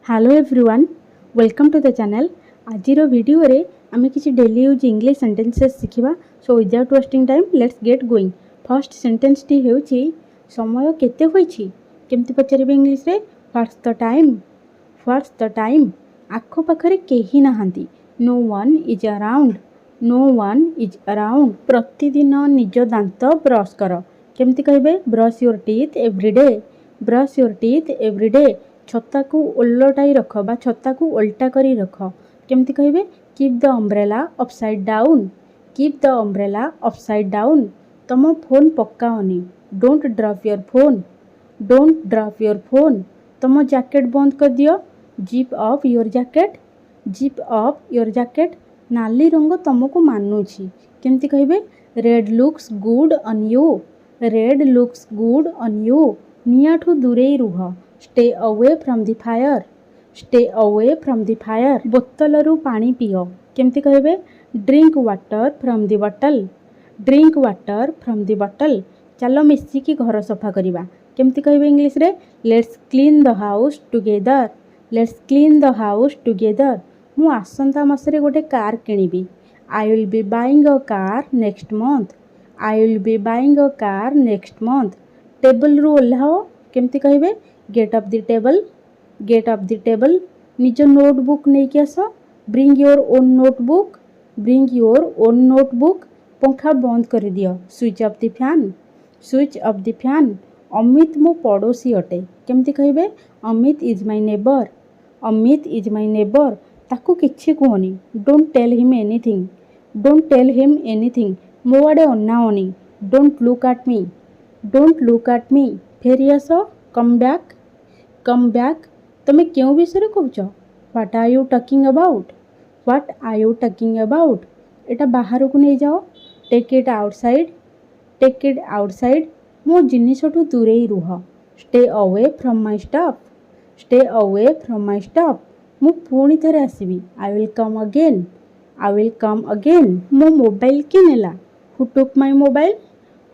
Hello everyone, welcome to the channel. आज video रे आमे किसी डेली यूज इंग्लिश सेंटेंसेस शिखिबा। So without wasting time let's get going. First sentence टी हेउची समय केते होईची। केमति पचारिबे इंग्लिश रे? What's the time. What's the time. आखो पाखरे केही नाहांती। No one is around. No one is around. प्रतिदिन निज दांत ब्रश कर। केमति कहबे? Brush your teeth everyday. Brush your teeth everyday. छत्ता को ओलटाई रख बा छत्ता को ओल्टा करी रख। केमति कहबे? Keep the umbrella upside down. Keep the umbrella upside down. तम फोन पक्काओनी। Don't drop your phone. Don't drop your phone. तम जैकेट बंद कर दियो। Zip up your jacket. Zip up your jacket. नाली रंग तुमको मानुची। केमति कहबे? Red looks good on you. Red looks good on you. नियाठू दूरे रुह। Stay away from the fire. Stay away from the fire. बोतल रु पानी पियो। केमति कहबे? Drink water from the bottle. Drink water from the bottle. चलो मिसिकी घर सफा करिबा। केमति कहबे इंग्लिश रे? Let's clean the house together. Let's clean the house together. मु आसंता मासरे गोटे कार किनिबी। I will be buying a car next month. I will be buying a car next month. Table रु ओल्हाओ। केमति कहबे? Get up the table. Get up the table. निज नोटबुक नहीं कि आस। Bring your own notebook. Bring your own notebook. पंखा बंद कर दियो। Switch off the fan. Switch off the fan. Amit मो पड़ोसी अटे। केमति कहबे? Amit is my neighbour. Amit is my neighbour. ताकू किछि कहनी। Don't tell him anything. Don't tell him anything. मो आडे अनाओनी। Don't look at me. Don't look at me. फेरी आस। Come back. Come back. तमे क्यों विषय कहूच? What are you talking about? What are you talking about? एटा बाहर को नहीं जाओ। Take it outside. Take it outside. मो जिनिसठू दूरे रुह। Stay away from my stuff. Stay away from my stuff. मु पुणी थरे आसीबी। I will come again. I will come again. मो मोबाइल के नेला? Who took my mobile?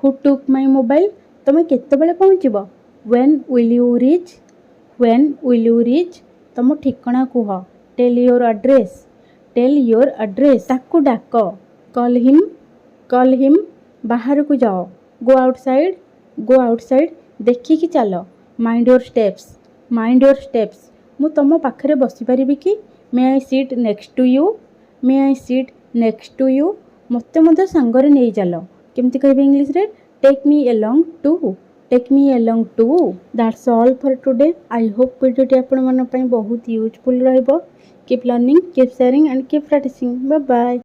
Who took my mobile? तमे केते बेले पहुंचबो? When will you reach? When will you reach? तम ठिकाना कुह। Tell your address. Tell your address. ताकू डाक। Call him. Call him. बाहर को जाओ। Go outside. Go outside. देखी कि चलो। Mind your steps. Mind your steps. मु तम पाखरे बसी पारिबी कि? May I seat next to you? May I seat next to you? मते मते संगरे नहीं चलो। केमति कहबे इंग्लिश रे? Take me along too. Take me along too. That's all for today. I hope वीडियोटी आपण मन पई बहुत यूजफुल रहइबो। Keep learning, keep sharing and keep practising. Bye bye.